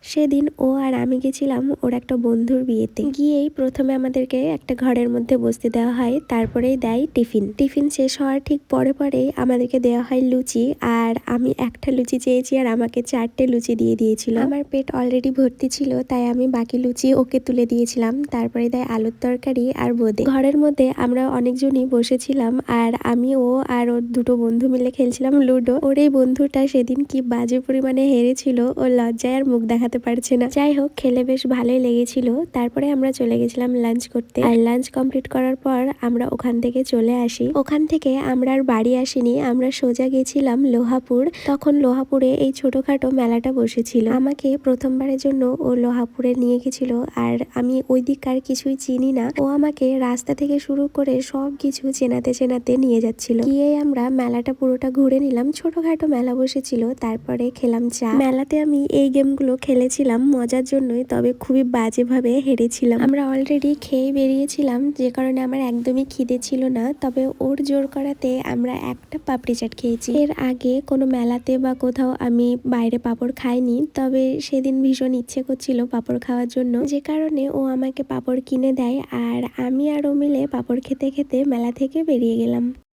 সেদিন ও আর আমি গেছিলাম ওর একটা বন্ধুর বিয়েতে। গিয়েই প্রথমে আমাদেরকে একটা ঘরের মধ্যে বসতে দেওয়া হয়, তারপরেই দেয় টিফিন। টিফিন শেষ হওয়ার ঠিক পরে পরেই আমাদেরকে দেওয়া হয় লুচি। আর আমি একটা লুচি চেয়েছি আর আমাকে 4টে লুচি দিয়ে দিয়েছিল। আমার পেট অলরেডি ভর্তি ছিল, তাই আমি বাকি লুচি ওকে তুলে দিয়েছিলাম। তারপরে দেয় আলুর তরকারি আর বোঁদে। ঘরের মধ্যে আমরা অনেকজনই বসেছিলাম আর আমি, ও আর ওর দুটো বন্ধু মিলে খেলছিলাম লুডো। ওর এই বন্ধুটা সেদিন কি বাজে পরিমাণে হেরেছিল, ও লজ্জায় আর মুখ দেখাতে পারছে না। যাই হোক, খেলে বেশ ভালোই লেগেছিল। তারপরে আমরা চলে গেছিলাম লাঞ্চ করতে। আর লাঞ্চ কমপ্লিট করার পর আমরা ওখান থেকে চলে আসি। ওখান থেকে আমরা আর বাড়ি আসিনি, আমরা সোজা গেছিলাম লোহাপুর। তখন লোহাপুরে এই ছোটখাটো মেলাটা বসেছিল। আমাকে প্রথমবারের জন্য ও লোহাপুরে নিয়ে গেছিল, আর আমি ওই দিককার কিছুই চিনি না। ও আমাকে রাস্তা থেকে শুরু করে সবকিছু চেনাতে চেনাতে নিয়ে যাচ্ছিল। গিয়ে আমরা মেলাটা পুরোটা ঘুরে নিলাম। ছোটখাটো মেলা বসেছিল। তারপরে খেলাম চা। মেলাতে আমি এই গেমগুলো খেলেছিলাম মজার জন্যই, তবে খুবই বাজেভাবে হেরেছিলাম। আমরা অলরেডি খেয়ে বেরিয়েছিলাম, যে কারণে আমার একদমই খিদে ছিল না। তবে ওর জোর করাতে আমরা একটা পাপড়ি চাট খেয়েছি। এর আগে কোনো মেলাতে বা কোথাও আমি বাইরে পাঁপড় খাইনি, তবে সেদিন ভীষণ ইচ্ছে করছিল পাঁপড় খাওয়ার জন্য, যে কারণে ও আমাকে পাঁপড় কিনে দেয়। আর আমি আর ও মিলে পাঁপড় খেতে খেতে মেলা থেকে বেরিয়ে গেলাম।